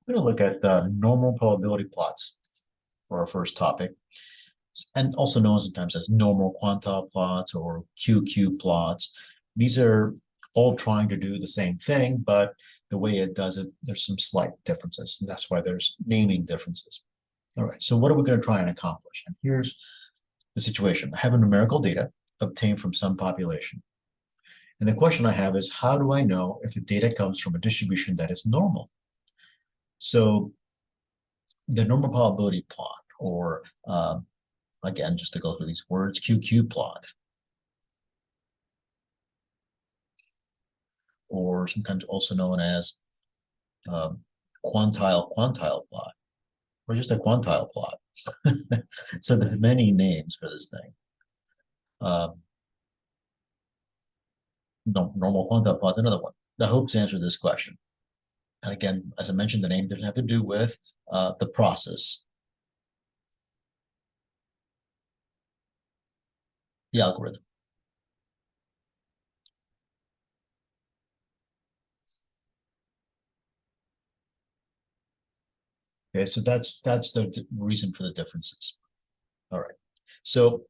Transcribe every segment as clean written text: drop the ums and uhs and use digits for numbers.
We're going to look at the normal probability plots for our first topic, and also known sometimes as normal quantile plots or QQ plots. These are all trying to do the same thing, but the way it does it, there's some slight differences, and that's why there's naming differences. All right, so what are we going to try and accomplish? And here's the situation. I have a numerical data obtained from some population. And the question I have is, how do I know if the data comes from a distribution that is normal? So the normal probability plot, or again, just to go through these words, QQ plot, or sometimes also known as quantile plot, or just a quantile plot. So there's many names for this thing. Normal quantile plot is another one. I hope to answer this question. And again, as I mentioned, the name doesn't have to do with the process, the algorithm. Okay, so that's the reason for the differences. All right. So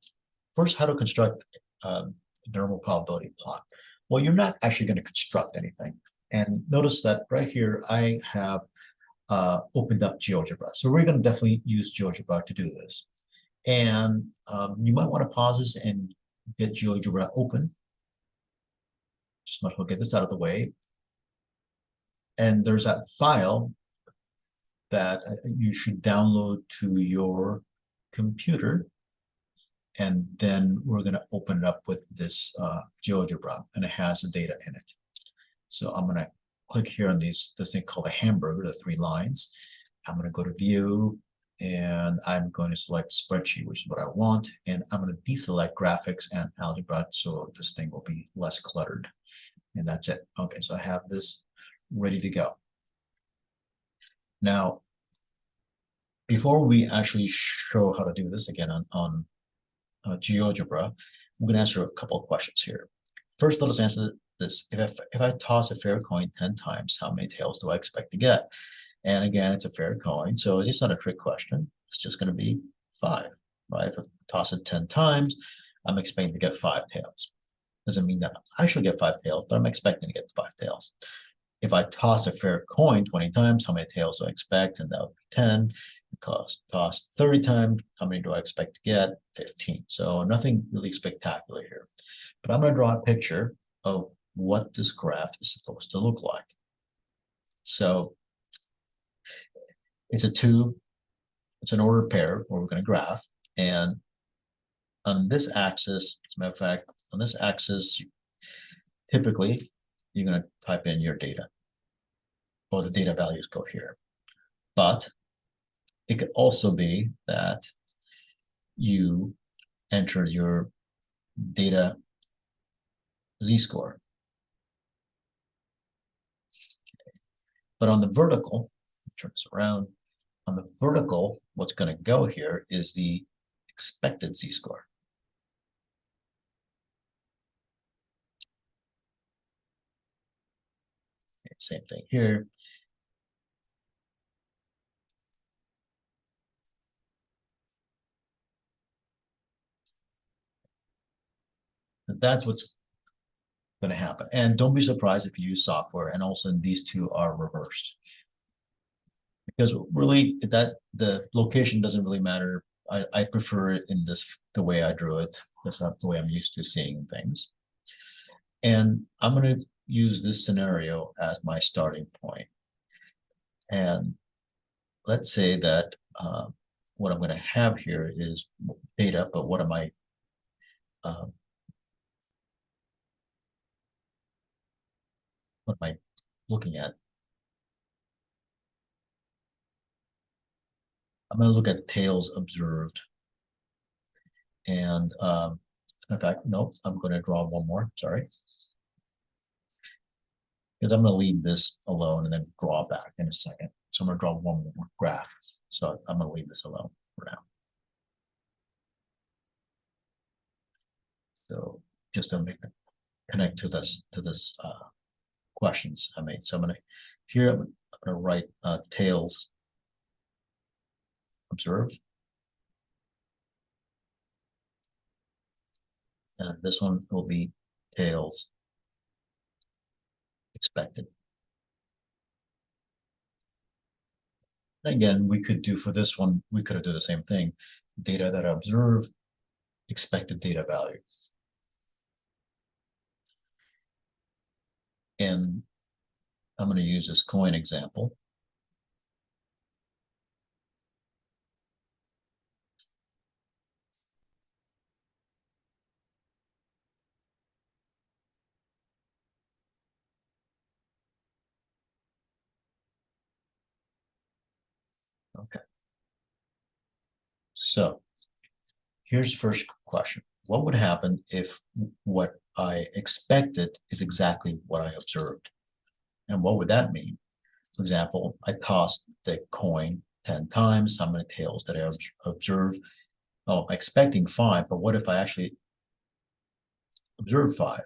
first, how to construct a normal probability plot. Well, you're not actually going to construct anything. And notice that right here, I have opened up GeoGebra. So we're going to definitely use GeoGebra to do this. And you might want to pause this and get GeoGebra open. Just might as well get this out of the way. And there's that file that you should download to your computer. And then we're going to open it up with this GeoGebra, and it has the data in it. So I'm going to click here on this thing called a hamburger, the 3 lines. I'm going to go to View, and I'm going to select Spreadsheet, which is what I want. And I'm going to deselect Graphics and Algebra, so this thing will be less cluttered. And that's it. Okay, so I have this ready to go. Now, before we actually show how to do this again on GeoGebra, I'm going to answer a couple of questions here. First, let us answer this. If I toss a fair coin 10 times, how many tails do I expect to get? And again, it's a fair coin, so it's not a trick question. It's just going to be 5, right? If I toss it 10 times, I'm expecting to get 5 tails. Doesn't mean that I should get 5 tails, but I'm expecting to get 5 tails. If I toss a fair coin 20 times, how many tails do I expect? And that would be 10. Toss 30 times, how many do I expect to get? 15. So nothing really spectacular here. But I'm going to draw a picture of what this graph is supposed to look like. So it's an ordered pair where we're going to graph. And on this axis, as a matter of fact, on this axis, typically you're going to type in your data, or the data values go here. But it could also be that you enter your data z-score. But on the vertical, turn this around, on the vertical, what's going to go here is the expected z-score. Okay, same thing here. And that's what's going to happen. And don't be surprised if you use software and all of a sudden these two are reversed. Because really that the location doesn't really matter. I prefer it in the way I drew it. That's not the way I'm used to seeing things. And I'm going to use this scenario as my starting point. And let's say that what I'm going to have here is data, but what am I looking at? I'm going to look at tails observed. And in fact, no, I'm going to draw one more, sorry. Because I'm going to leave this alone and then draw back in a second. So I'm going to draw one more graph. So I'm going to leave this alone for now. So just to make it connect to this questions I made. So I'm going to here going to write tails observed. And this one will be tails expected. Again, we could do for this one, we could do the same thing. Data that I observe, expected data value. And I'm going to use this coin example. Okay. So here's the first question. What would happen if what I expected is exactly what I observed? And what would that mean? For example, I tossed the coin 10 times. How many tails did I observe? Oh, I'm expecting 5, but what if I actually observed 5?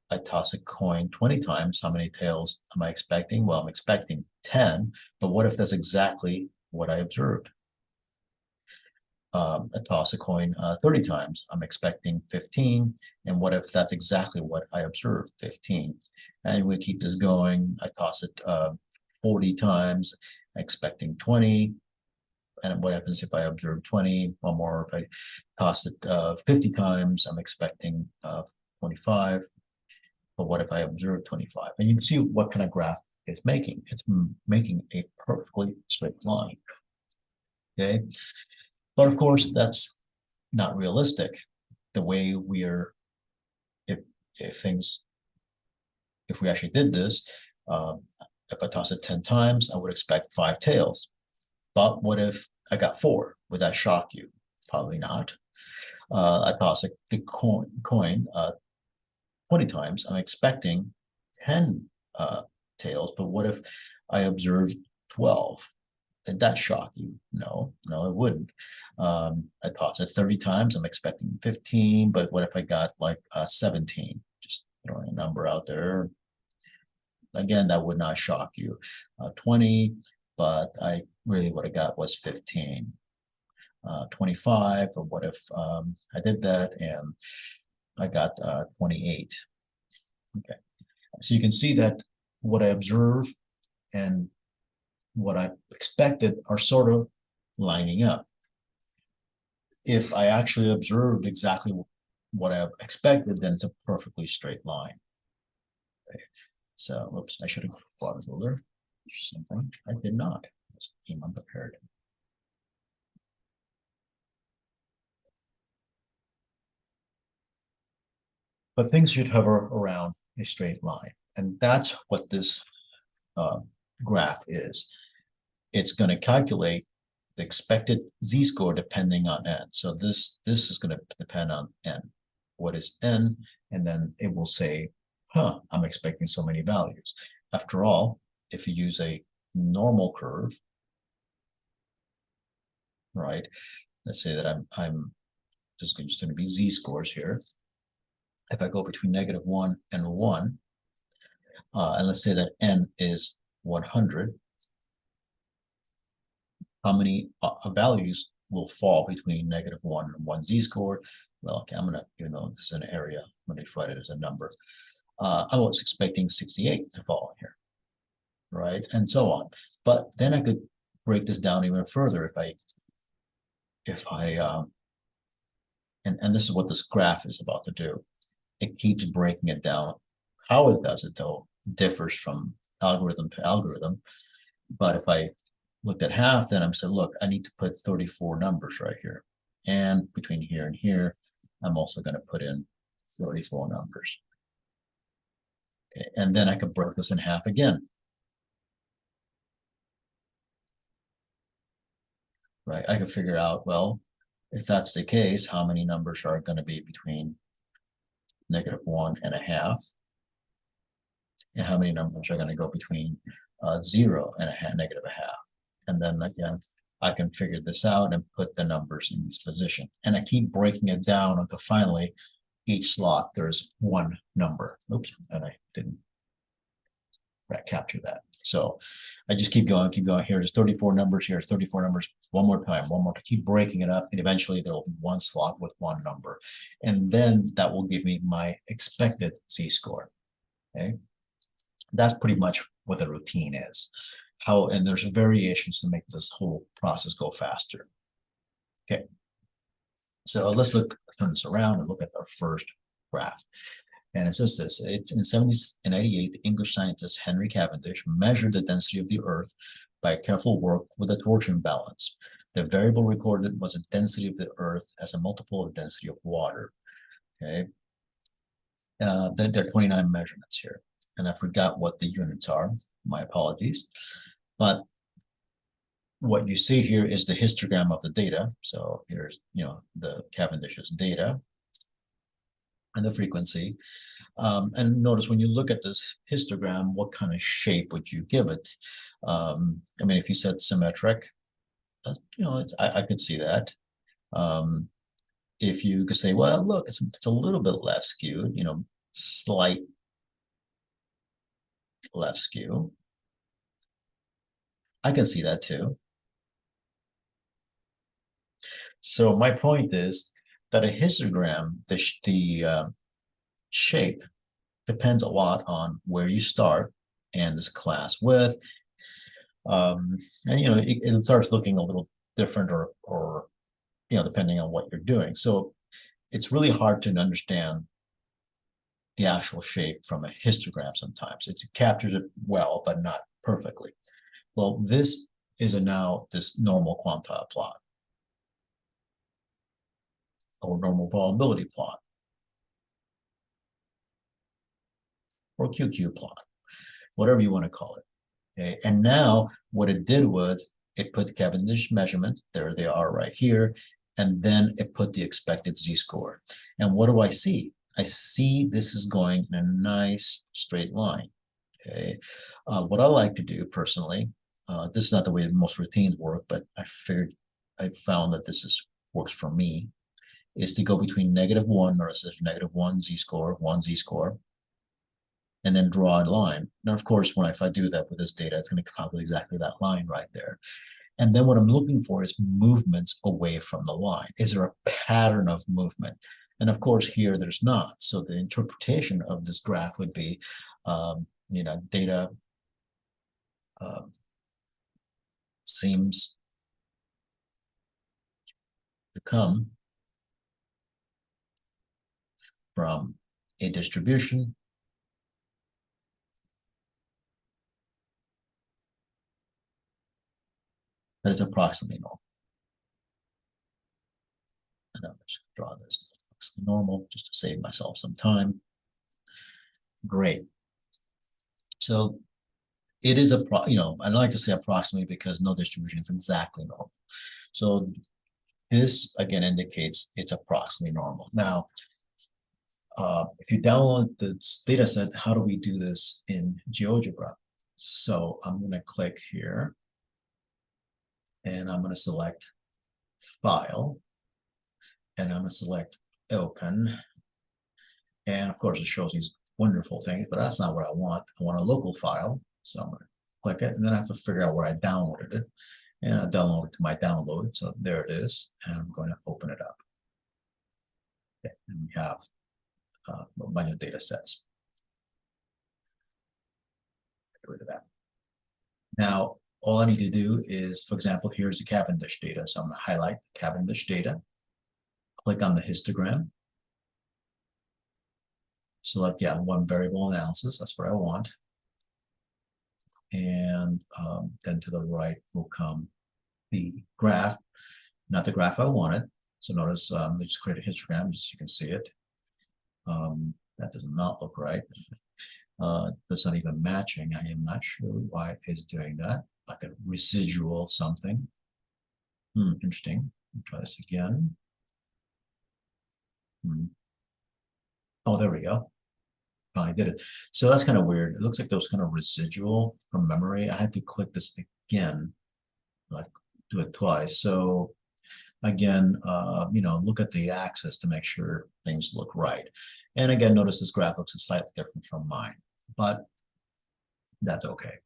I toss a coin 20 times. How many tails am I expecting? Well, I'm expecting 10, but what if that's exactly what I observed? I toss a coin 30 times. I'm expecting 15. And what if that's exactly what I observed? 15. And we keep this going. I toss it 40 times, expecting 20. And what happens if I observe 20? One more. If I toss it 50 times, I'm expecting 25. But what if I observe 25? And you can see what kind of graph it's making. It's making a perfectly straight line. Okay. But of course, that's not realistic. The way we are, if we actually did this, if I toss it 10 times, I would expect 5 tails. But what if I got 4? Would that shock you? Probably not. I toss a coin 20 times. I'm expecting 10 tails, but what if I observe 12? Did that shock you? No, it wouldn't. I toss it 30 times. I'm expecting 15, but what if I got like 17? Just throwing a number out there. Again, that would not shock you. 20, but I really what I got was 15. 25, but what if I did that and I got 28? Okay, so you can see that what I observe and what I expected are sort of lining up. If I actually observed exactly what I expected, then it's a perfectly straight line. Okay. So, oops, I should have brought a ruler. Something I did not. I came unprepared. But things should hover around a straight line, and that's what this graph is. It's going to calculate the expected z-score depending on n. So this is going to depend on n. What is n? And then it will say, I'm expecting so many values. After all, if you use a normal curve, right? Let's say that I'm just going to be z-scores here. If I go between -1 and 1, and let's say that n is 100, how many values will fall between -1 and 1 z-score? Well, okay, I'm going to, even though this is an area, I'm going to write it as a number. I was expecting 68 to fall here, right? And so on. But then I could break this down even further and this is what this graph is about to do. It keeps breaking it down. How it does it, though, differs from algorithm to algorithm. But if I looked at half, then I'm saying, look, I need to put 34 numbers right here. And between here and here, I'm also going to put in 34 numbers. Okay, and then I could break this in half again. Right, I can figure out, well, if that's the case, how many numbers are going to be between -1 and 1/2? And how many numbers are going to go between 0 and -1/2? And then again, I can figure this out and put the numbers in this position. And I keep breaking it down until finally each slot there's one number. Oops, and I didn't capture that. So I just keep going. Here's 34 numbers, here's 34 numbers, one more time, keep breaking it up, and eventually there will be one slot with one number. And then that will give me my expected z-score. Okay. That's pretty much what the routine is. And there's variations to make this whole process go faster. Okay. So let's turn this around and look at our first graph. And it says this: it's in 1788, the English scientist Henry Cavendish measured the density of the Earth by careful work with a torsion balance. The variable recorded was the density of the Earth as a multiple of the density of water. Okay. Then there are 29 measurements here, and I forgot what the units are. My apologies. But what you see here is the histogram of the data. So here's, the Cavendish's data and the frequency. And notice when you look at this histogram, what kind of shape would you give it? I mean, if you said symmetric, I could see that. If you could say, well, look, it's a little bit left skewed, slight left skew. I can see that too. So my point is that a histogram, the shape depends a lot on where you start and this class width. And it starts looking a little different or depending on what you're doing. So it's really hard to understand the actual shape from a histogram sometimes. It captures it well, but not perfectly. Well, this is now this normal quantile plot or normal probability plot or QQ plot, whatever you want to call it. Okay, and now what it did was it put Cavendish measurements, there they are right here, and then it put the expected z-score. And what do I see? I see this is going in a nice straight line. Okay, what I like to do personally, this is not the way most routines work, but I found that works for me, is to go between -1, or it says -1 z-score, 1 z-score, and then draw a line. Now, of course, if I do that with this data, it's going to calculate exactly that line right there. And then what I'm looking for is movements away from the line. Is there a pattern of movement? And of course, here there's not. So the interpretation of this graph would be, data seems to come from a distribution that is approximately normal. And I'm just going to draw this normal just to save myself some time. Great. So it is I like to say approximately because no distribution is exactly normal. So this again indicates it's approximately normal. Now, if you download the data set, how do we do this in GeoGebra? So I'm going to click here and I'm going to select File, and I'm going to select Open. And of course, it shows these wonderful things, but that's not what I want. I want a local file. So I'm going to click it, and then I have to figure out where I downloaded it. And I download it to my download. So there it is. And I'm going to open it up. Okay, and we have my new data sets. Get rid of that. Now, all I need to do is, for example, here's the Cavendish data. So I'm going to highlight the Cavendish data, click on the histogram, select, one variable analysis. That's what I want. And then to the right will come the graph, not the graph I wanted. So notice they just create a histogram, just so you can see it. That does not look right. That's not even matching. I am not sure why it's doing that. Like a residual something. Interesting. Try this again. Oh, there we go. Finally did it. So that's kind of weird. It looks like those kind of residual from memory. I had to click this again, like do it twice. So again, look at the axis to make sure things look right. And again, notice this graph looks slightly different from mine, but that's okay.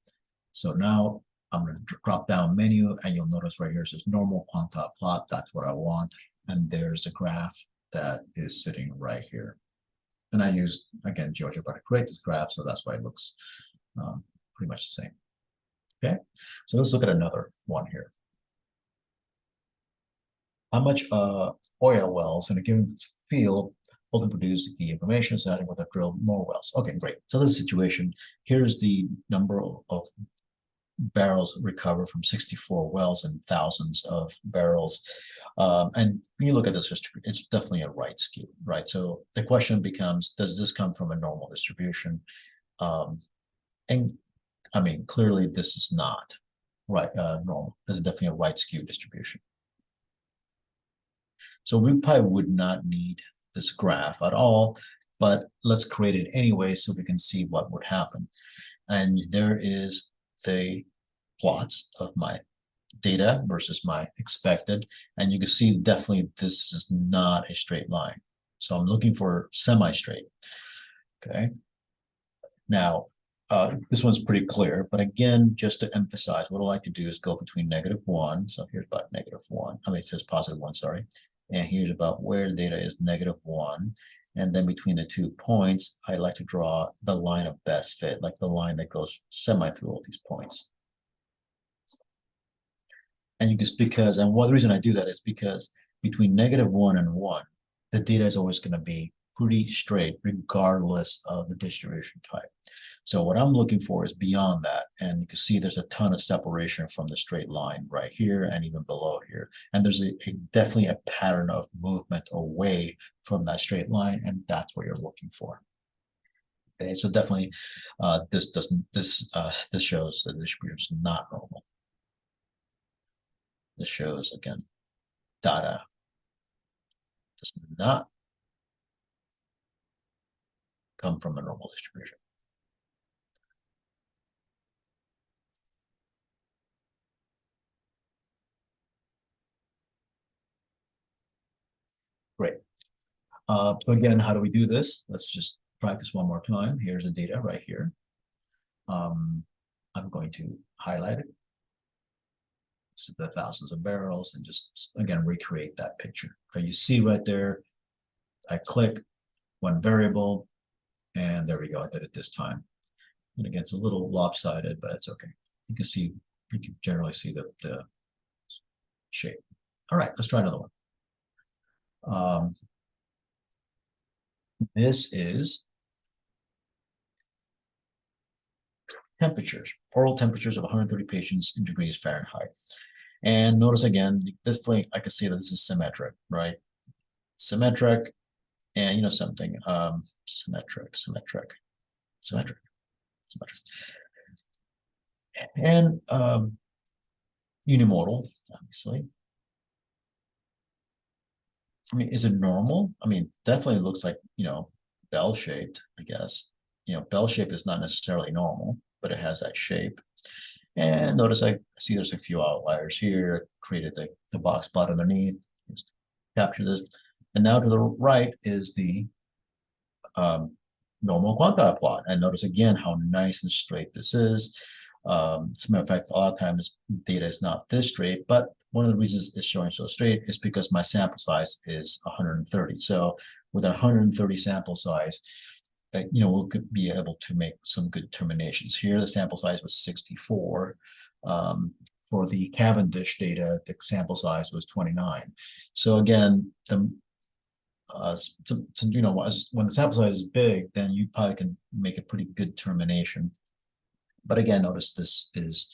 So now I'm going to drop down menu, and you'll notice right here it says normal quantile plot. That's what I want. And there's a graph that is sitting right here. And I used, again, GeoGebra to create this graph, so that's why it looks pretty much the same. Okay, so let's look at another one here. How much oil wells in a given field will can produce the information setting with a drill more wells. Okay, great. So this situation, here's the number of barrels recovered from 64 wells and thousands of barrels. And when you look at this history, it's definitely a right skew, right? So the question becomes, does this come from a normal distribution? And I mean, clearly this is not right normal. This is definitely a right skew distribution. So we probably would not need this graph at all, but let's create it anyway so we can see what would happen. And there is the plots of my data versus my expected. And you can see definitely this is not a straight line. So I'm looking for semi-straight. Okay. Now, this one's pretty clear, but again, just to emphasize, what I like to do is go between -1. So here's about -1. I mean, it says +1, sorry. And here's about where the data is -1. And then between the 2 points, I like to draw the line of best fit, like the line that goes semi through all these points. And you just because, and one reason I do that is because between -1 and 1, the data is always going to be pretty straight, regardless of the distribution type. So what I'm looking for is beyond that. And you can see there's a ton of separation from the straight line right here and even below here. And there's definitely a pattern of movement away from that straight line. And that's what you're looking for. Okay, so definitely this shows that the distribution is not normal. This shows, again, data does not come from a normal distribution. Great. So again, how do we do this? Let's just practice one more time. Here's the data right here. I'm going to highlight it. So the thousands of barrels and just, again, recreate that picture. Okay, you see right there, I click one variable, and there we go. I did it this time. And again, it's a little lopsided, but it's okay. You can see, you can generally see the shape. All right, let's try another one. This is temperatures, oral temperatures of 130 patients in degrees Fahrenheit. And notice again, this flame, I can see that this is symmetric, right? Symmetric, and you know something, symmetric. And unimodal, obviously. I mean, is it normal? I mean, definitely looks like, you know, bell-shaped, I guess. You know, bell-shaped is not necessarily normal, but it has that shape. And notice I see there's a few outliers here, created the box plot underneath, just capture this. And now to the right is the normal quantile plot. And notice again how nice and straight this is. As a matter of fact, a lot of times data is not this straight, but one of the reasons it's showing so straight is because my sample size is 130. So with a 130 sample size, you know, we'll be able to make some good determinations. Here, the sample size was 64. For the Cavendish data, the sample size was 29. So again, you know, when the sample size is big, then you probably can make a pretty good determination. But again, notice this is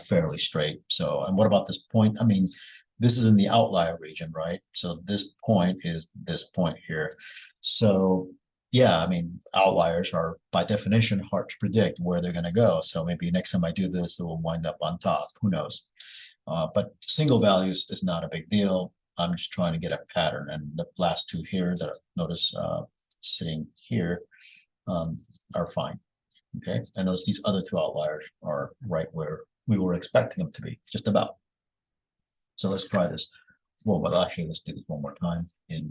fairly straight. So, and what about this point? I mean, this is in the outlier region, right? So this point is this point here. So yeah, I mean, outliers are by definition hard to predict where they're going to go. So maybe next time I do this, it will wind up on top. Who knows? But single values is not a big deal. I'm just trying to get a pattern. And the last two here that I notice sitting here are fine. Okay, I notice these other two outliers are right where we were expecting them to be, just about. So let's try this. Well, but actually, let's do this one more time in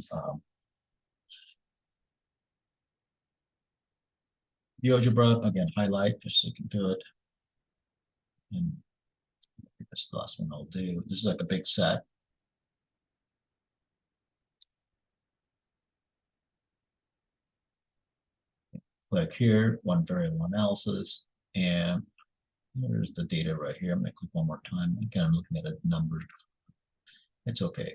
GeoGebra. Again, highlight just so you can do it. And this last one I'll do. This is like a big set. Click here, one variable analysis, and there's the data right here. I'm going to click one more time. Again, I'm looking at the numbers. It's okay.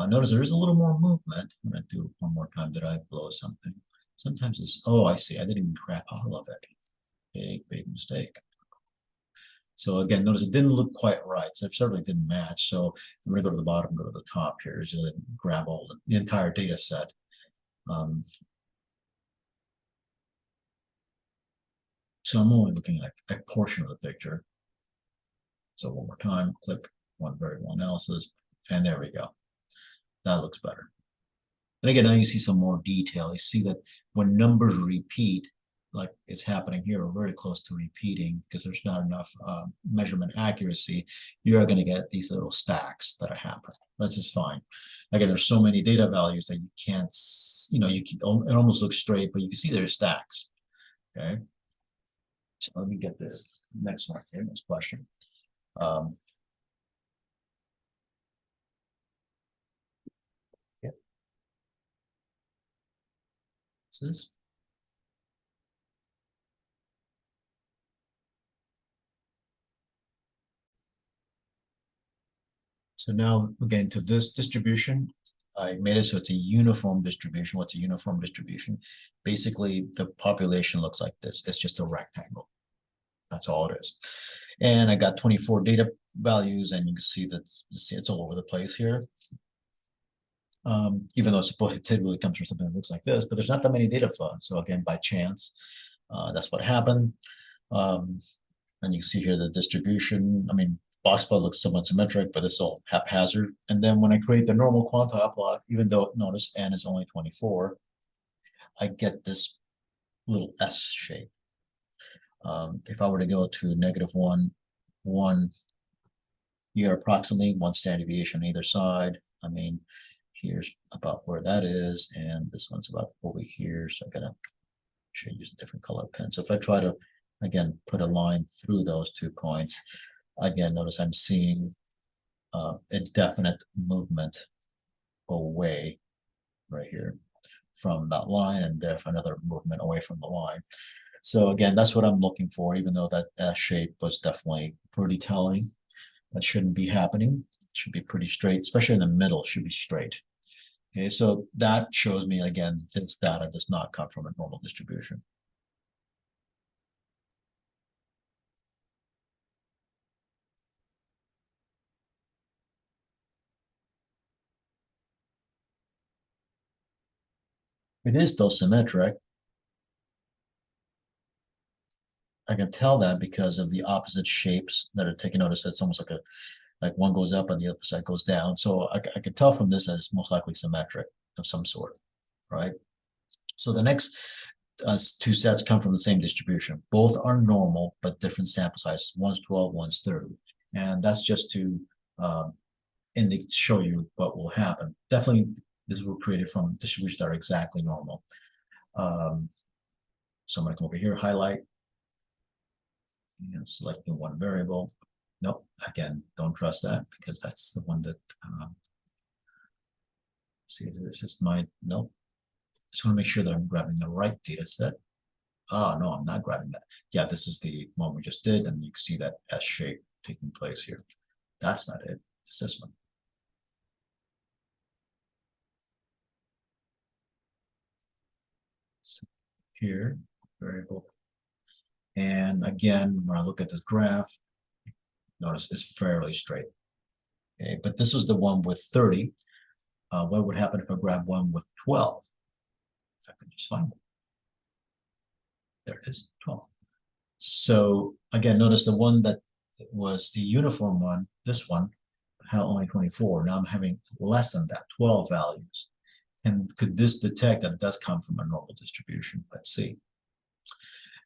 Notice there is a little more movement. I'm going to do it one more time. Did I blow something? Sometimes it's, oh, I see. I didn't even grab all of it. Big mistake. So again, notice it didn't look quite right. So it certainly didn't match. So I'm going to go to the bottom, go to the top here, so grab all the entire data set. So I'm only looking at a portion of the picture. So one more time, click one variable analysis, and there we go. That looks better. And again, now you see some more detail. You see that when numbers repeat, like it's happening here, or very close to repeating, because there's not enough measurement accuracy, you are going to get these little stacks that are happening. That's just fine. Again, there's so many data values that you can't, you know, you can, it almost looks straight, but you can see there's stacks. Okay. So let me get the next one here, next question. Yeah. This is. So now again to this distribution, I made it so it's a uniform distribution. What's a uniform distribution? Basically, the population looks like this. It's just a rectangle. That's all it is. And I got 24 data values, and you can see that it's all over the place here. Even though it typically comes from something that looks like this, but there's not that many data flows. So again, by chance, that's what happened. And you can see here the distribution. I mean, box plot looks somewhat symmetric, but it's all haphazard. And then when I create the normal quantile plot, even though notice n is only 24, I get this little S shape. If I were to go to -1, here approximately 1 standard deviation on either side. I mean, here's about where that is, and this one's about over here. So I gotta should use a different color pen. So if I try to again put a line through those 2 points, again notice I'm seeing a definite movement away right here from that line, and therefore another movement away from the line. So again, that's what I'm looking for, even though that S shape was definitely pretty telling. That shouldn't be happening. It should be pretty straight, especially in the middle, should be straight. Okay, so that shows me, again, this data does not come from a normal distribution. It is still symmetric. I can tell that because of the opposite shapes that are taken. Notice it's almost like one goes up and the other side goes down. So I can tell from this that it's most likely symmetric of some sort, right? So the next 2 sets come from the same distribution. Both are normal, but different sample sizes. One's 12, one's 30. And that's just to show you what will happen. Definitely, this were created from distributions that are exactly normal. So I'm going to come over here, highlight, and selecting one variable. Nope, again, don't trust that because that's the one that, see, this is my, nope. Just want to make sure that I'm grabbing the right data set. Oh, no, I'm not grabbing that. Yeah, this is the one we just did, and you can see that S shape taking place here. That's not it. It's this one. So here, variable. And again, when I look at this graph, notice it's fairly straight. Okay, but this was the one with 30. What would happen if I grab one with 12? If I could just find it. There it is, 12. So again, notice the one that was the uniform one, this one, had only 24. Now I'm having less than that, 12 values. And could this detect that it does come from a normal distribution? Let's see.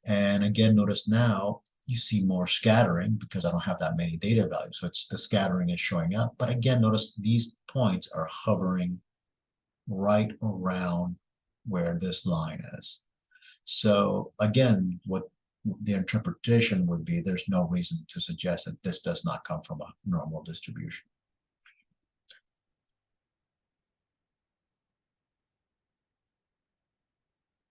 And again, notice now you see more scattering because I don't have that many data values. So it's the scattering is showing up. But again, notice these points are hovering right around where this line is. So again, what the interpretation would be there's no reason to suggest that this does not come from a normal distribution.